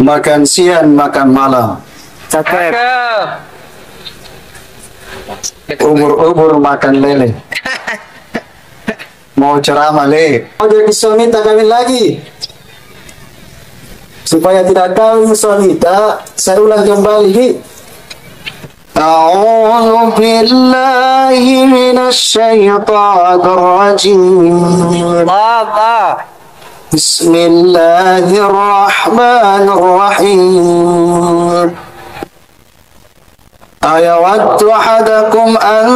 Makan siang, makan malam. Cakep. Ubur-ubur makan lele. Mau ceramah le. Mau jadi suami tak kawin lagi. Supaya tidak kawin suami tak, saya ulang kembali. A'udzu billahi minasy syaithanir rajim. Allah. Bismillahirrahmanirrahim. أيود أحدكم أن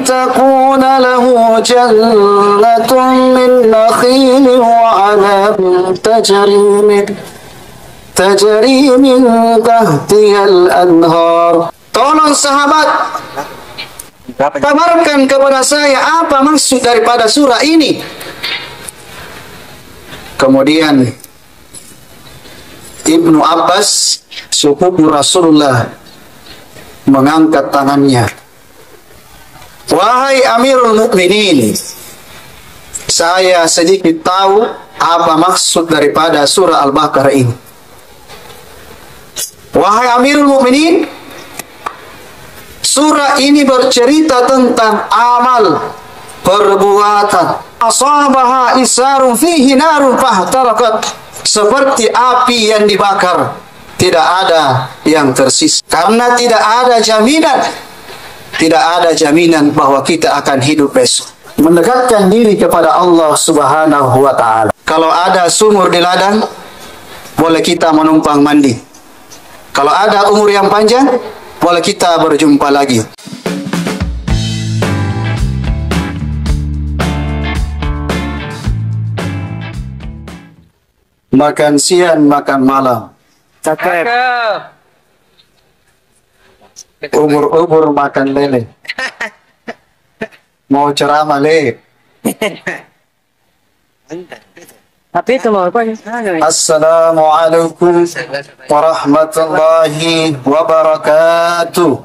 تكون له جنة من نخيل وعنب تجري من تحتها الأنهار. Tolong sahabat, kabarkan kepada saya apa maksud daripada surah ini. Kemudian Ibnu Abbas, sepupu Rasulullah, mengangkat tangannya. Wahai Amirul Mukminin, saya sedikit tahu apa maksud daripada surah Al-Baqarah ini. Wahai Amirul Mukminin, surah ini bercerita tentang amal, perbuatan. Asabaha isarun fihi narun fahtarakat, seperti api yang dibakar, tidak ada yang tersisa. Karena tidak ada jaminan bahwa kita akan hidup besok. Mendekatkan diri kepada Allah Subhanahu wa ta'ala. Kalau ada sumur di ladang, boleh kita menumpang mandi. Kalau ada umur yang panjang, boleh kita berjumpa lagi. Makan siang, makan malam. Cakep. Ubur-ubur makan lele. Mau ceramah le. Tapi itu mau apa? Assalamualaikum warahmatullahi wabarakatuh.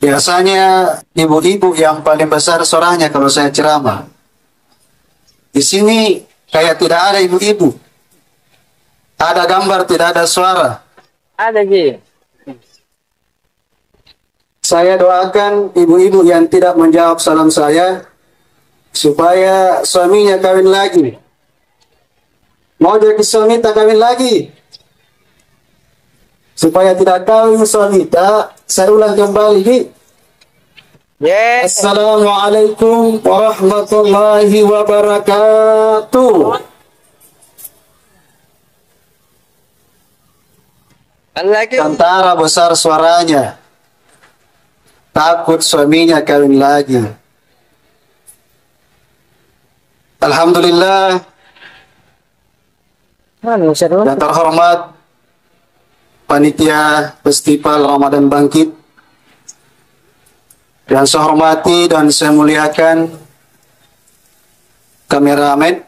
Biasanya ibu-ibu yang paling besar suaranya kalau saya ceramah. Di sini kayak tidak ada ibu-ibu. Ada gambar, tidak ada suara. Ada Ji. Saya doakan ibu-ibu yang tidak menjawab salam saya supaya suaminya kawin lagi. Mau jadi suami tak kawin lagi. Supaya tidak kawin suami tak, saya ulang kembali. Yes. Assalamualaikum warahmatullahi wabarakatuh. Lagi. Tentara besar suaranya. Takut suaminya kawin lagi. Alhamdulillah. Yang terhormat Panitia Festival Ramadan Bangkit, yang saya hormati dan saya muliakan kameramen,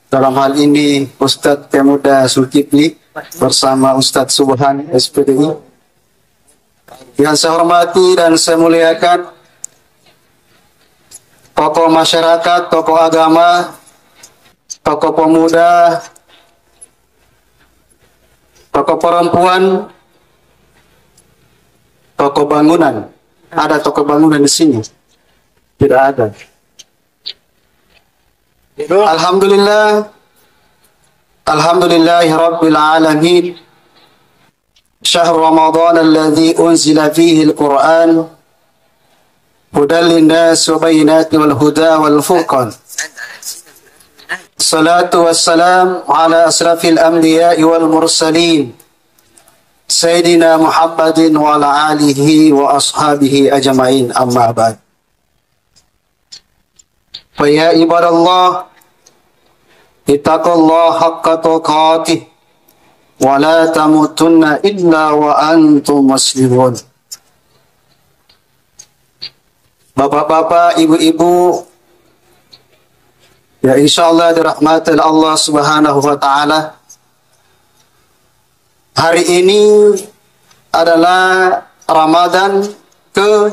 dalam hal ini Ustadz Pemuda Zulkifli bersama Ustadz Subhan SPDI. Yang saya hormati dan saya muliakan tokoh masyarakat, tokoh agama, tokoh pemuda, tokoh perempuan, tokoh bangunan. Ada tokoh bangunan di sini? Tidak ada. Alhamdulillah. Alhamdulillahi Rabbil Alamin. Syahr Ramadan alladhi unzila fihi al-Quran hudan linnas wa bayinatin wal huda wal furqan. Salatu wassalam ala asrafil anbiya'i wal mursalin Sayyidina Muhammadin wa ala alihi wa ashabihi ajma'in, amma ba'd. Fa ya ibadallah, ittaqullah haqqa tuqatih wa la tamutunna illa wa antum muslimun. Bapak-bapak, ibu-ibu, ya insyaallah dirahmati Allah Subhanahu wa ta'ala. Hari ini adalah Ramadan ke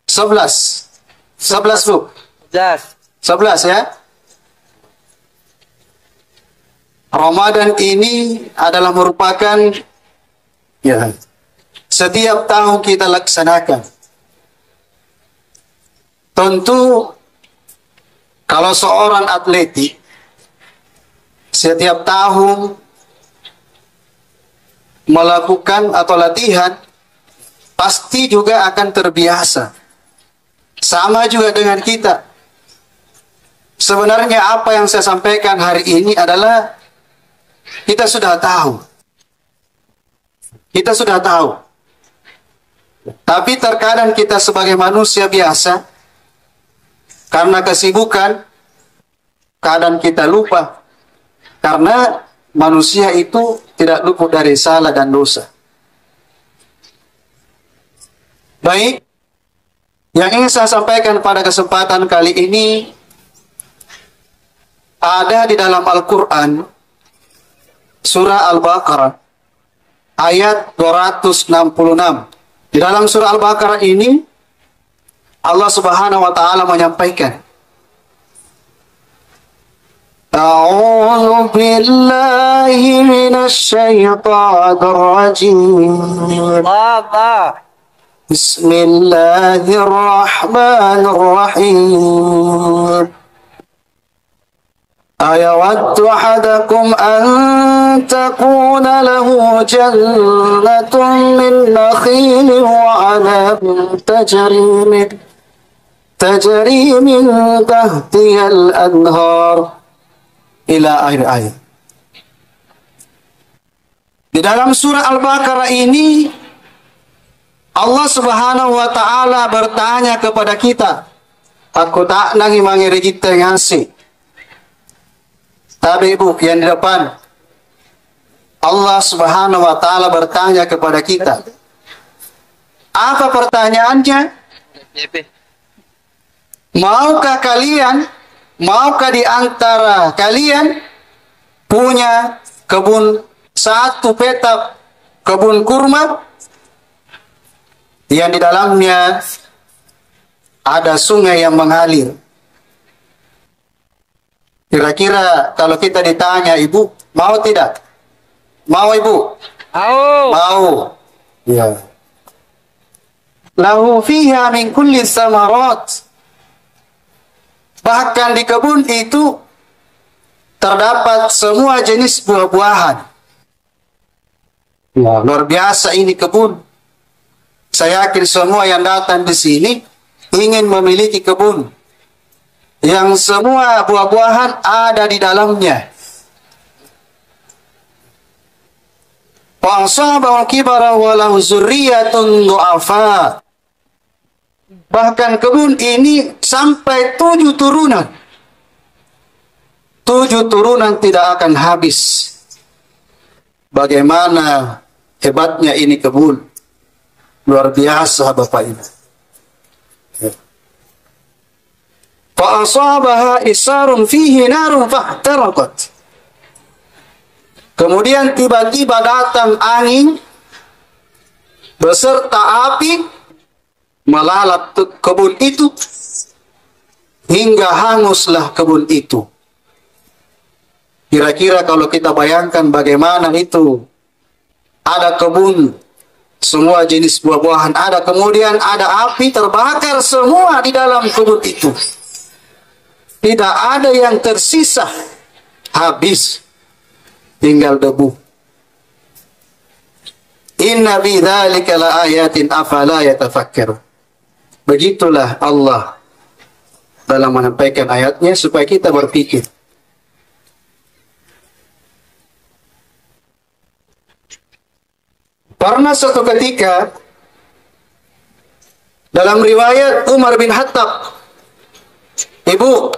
11. 11 Bu. 11 ya. Ramadan ini adalah merupakan setiap tahun kita laksanakan. Tentu kalau seorang atletik setiap tahun melakukan atau latihan, pasti juga akan terbiasa. Sama juga dengan kita. Sebenarnya apa yang saya sampaikan hari ini adalah kita sudah tahu. Kita sudah tahu. Tapi terkadang kita sebagai manusia biasa, karena kesibukan, kadang kita lupa. Karena manusia itu tidak luput dari salah dan dosa. Baik, yang ingin saya sampaikan pada kesempatan kali ini, ada di dalam Al-Quran, surah Al-Baqarah, ayat 266. Di dalam surah Al-Baqarah ini, Allah Subhanahu wa Ta'ala menyampaikan, A'udzu billahi minasy syaithanir rajim. Bismillahirrahmanirrahim. أيود أحدكم أن تكون له جنة من نخيل وعنب تجري من تحتها الأنهار إلى akhir ayat. Di dalam surah Al-Baqarah ini Allah Subhanahu wa Ta'ala bertanya kepada kita, aku tak nangi mangiri kita ngasih. Tapi ibu yang di depan, Allah Subhanahu wa Ta'ala bertanya kepada kita. Apa pertanyaannya? Maukah di antara kalian punya kebun, satu petak kebun kurma yang di dalamnya ada sungai yang mengalir? Kira-kira kalau kita ditanya, ibu mau tidak? Mau ibu? Mau. Ya. Lahu fiha min kulli samarat. Bahkan di kebun itu terdapat semua jenis buah-buahan. Ya, luar biasa ini kebun. Saya yakin semua yang datang di sini ingin memiliki kebun yang semua buah-buahan ada di dalamnya. Fa'asabahu kibara wa lahu zurriyatun du'afa. Bahkan kebun ini sampai 7 turunan. 7 turunan tidak akan habis. Bagaimana hebatnya ini kebun. Luar biasa Bapak Ibu. Fa'asabaha isarun fihi narun fahtaraqat. Kemudian tiba-tiba datang angin beserta api melalap kebun itu hingga hanguslah kebun itu. Kira-kira kalau kita bayangkan bagaimana itu, ada kebun, semua jenis buah-buahan ada, kemudian ada api terbakar semua di dalam kebun itu. Tidak ada yang tersisa, habis, tinggal debu. Inna bi dzalika laayatin afala yatafakkarun. Begitulah Allah dalam menyampaikan ayatnya supaya kita berpikir. Pernah suatu ketika dalam riwayat Umar bin Khattab, Ibu,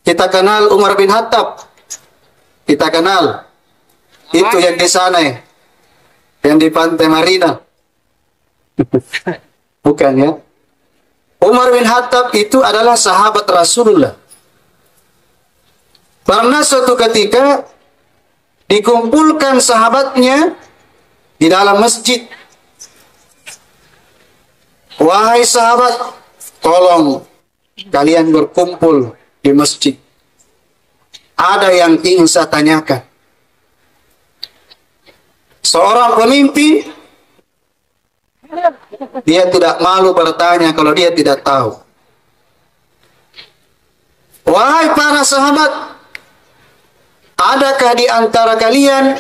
kita kenal Umar bin Khattab. Kita kenal. Itu yang di sana, yang di Pantai Marina. Bukan ya? Umar bin Khattab itu adalah sahabat Rasulullah. Pernah suatu ketika dikumpulkan sahabatnya di dalam masjid. Wahai sahabat, tolong kalian berkumpul di masjid. ada yang ingin saya tanyakan. Seorang pemimpin, dia tidak malu bertanya kalau dia tidak tahu. Wahai para sahabat, adakah di antara kalian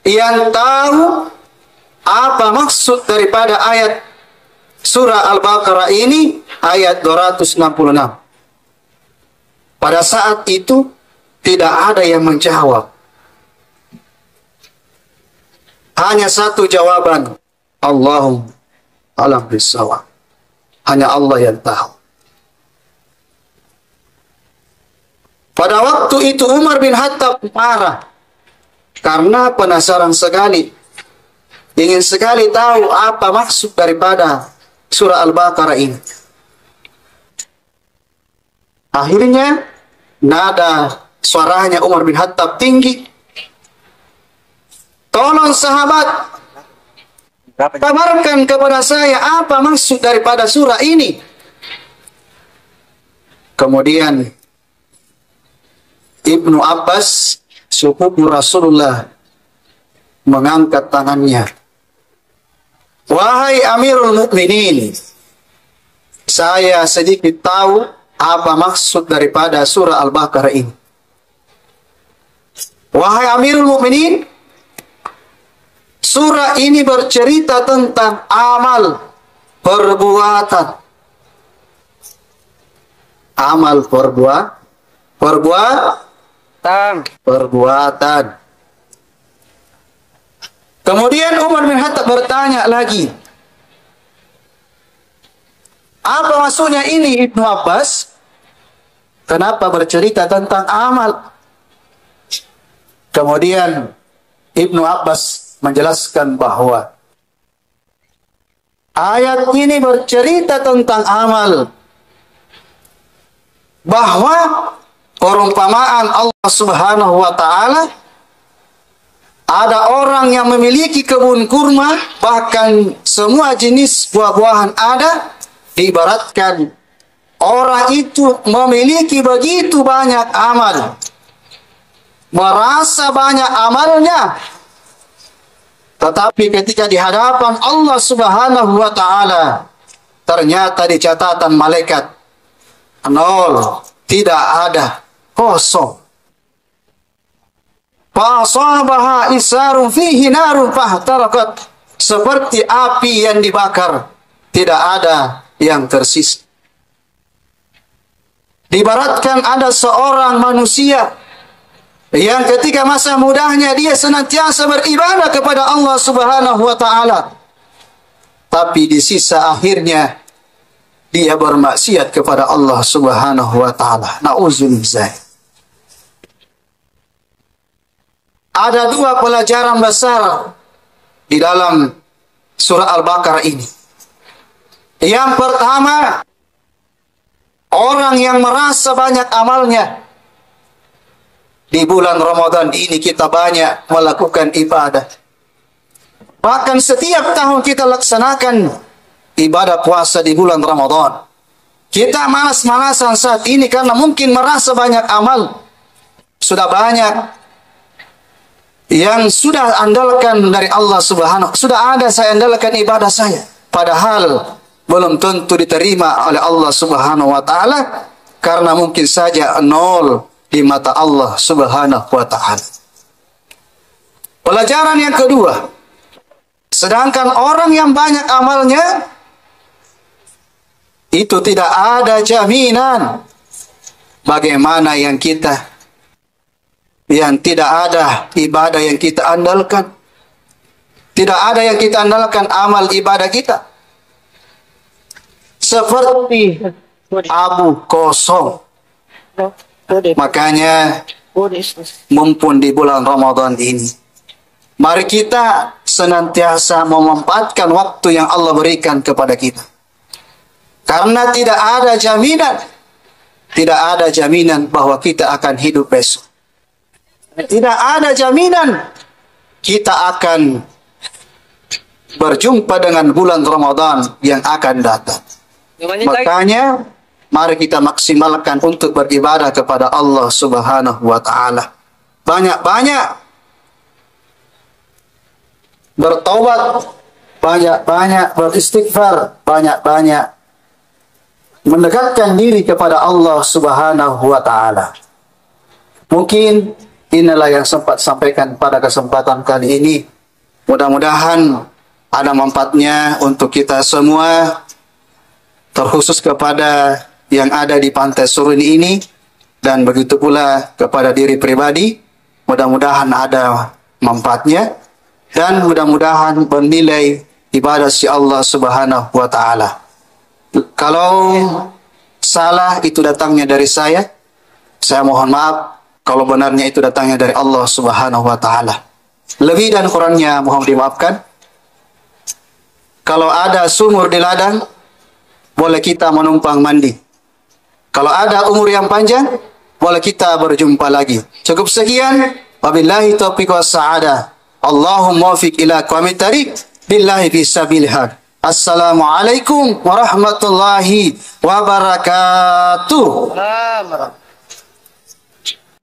yang tahu apa maksud daripada ayat surah Al-Baqarah ini, ayat 266? Pada saat itu tidak ada yang menjawab. Hanya satu jawaban, Allahu a'lam bishawab. Hanya Allah yang tahu. Pada waktu itu Umar bin Khattab marah karena penasaran sekali, ingin sekali tahu apa maksud daripada surah Al-Baqarah ini. Akhirnya nada suaranya Umar bin Khattab tinggi. Tolong sahabat, kabarkan kepada saya apa maksud daripada surah ini. Kemudian Ibnu Abbas, sepupu Rasulullah, mengangkat tangannya. Wahai Amirul Mukminin, saya sedikit tahu apa maksud daripada surah Al-Baqarah ini. Wahai Amirul Mukminin, surah ini bercerita tentang amal perbuatan. Amal perbuatan. Kemudian Umar bin Khattab bertanya lagi, apa maksudnya ini Ibnu Abbas? Kenapa bercerita tentang amal? Kemudian Ibnu Abbas menjelaskan bahwa ayat ini bercerita tentang amal, bahwa perumpamaan Allah Subhanahu wa Ta'ala, ada orang yang memiliki kebun kurma, bahkan semua jenis buah-buahan ada, diibaratkan orang itu memiliki begitu banyak amal, merasa banyak amalnya, tetapi ketika di hadapan Allah Subhanahu wa Ta'ala, ternyata di catatan malaikat nol, tidak ada, kosong. Fa'asabaha isarun fihi narun fahtarakat, seperti api yang dibakar, tidak ada yang tersisa. Diibaratkan ada seorang manusia yang ketika masa mudanya dia senantiasa beribadah kepada Allah Subhanahu wa Ta'ala, tapi di sisa akhirnya dia bermaksiat kepada Allah Subhanahu wa Ta'ala. Na'udzubillah. Ada dua pelajaran besar di dalam surah Al-Baqarah ini. Yang pertama, orang yang merasa banyak amalnya. Di bulan Ramadan ini kita banyak melakukan ibadah. Bahkan setiap tahun kita laksanakan ibadah puasa di bulan Ramadan. Kita malas-malasan saat ini karena mungkin merasa banyak amal. Sudah banyak yang sudah andalkan dari Allah Subhanahu. Sudah ada saya andalkan ibadah saya. Padahal belum tentu diterima oleh Allah Subhanahu wa Ta'ala, karena mungkin saja nol di mata Allah Subhanahu wa Ta'ala. Pelajaran yang kedua, sedangkan orang yang banyak amalnya, itu tidak ada jaminan bagaimana yang kita, yang tidak ada ibadah yang kita andalkan. Tidak ada yang kita andalkan amal ibadah kita. Seperti abu kosong. Makanya mumpun di bulan Ramadan ini, mari kita senantiasa memanfaatkan waktu yang Allah berikan kepada kita. Karena tidak ada jaminan bahwa kita akan hidup besok. Tidak ada jaminan kita akan berjumpa dengan bulan Ramadan yang akan datang. Makanya mari kita maksimalkan untuk beribadah kepada Allah Subhanahu wa Ta'ala. Banyak-banyak bertaubat, banyak-banyak beristighfar, banyak-banyak mendekatkan diri kepada Allah Subhanahu wa Ta'ala. Mungkin inilah yang sempat sampaikan pada kesempatan kali ini. Mudah-mudahan ada manfaatnya untuk kita semua, terkhusus kepada yang ada di Pantai Seruni ini, dan begitu pula kepada diri pribadi. Mudah-mudahan ada manfaatnya, dan mudah-mudahan bernilai ibadah si Allah Subhanahu wa Ta'ala. Kalau salah itu datangnya dari saya mohon maaf. Kalau benarnya itu datangnya dari Allah Subhanahu wa Ta'ala. Lebih dan kurangnya mohon dimaafkan. Kalau ada sumur di ladang, boleh kita menumpang mandi. Kalau ada umur yang panjang, boleh kita berjumpa lagi. Cukup sekian. Wabillahi taufiq wassa'adah. Allahumma wafiq ila aqwamit thariq. Billahi fisabilillah. Assalamualaikum warahmatullahi wabarakatuh.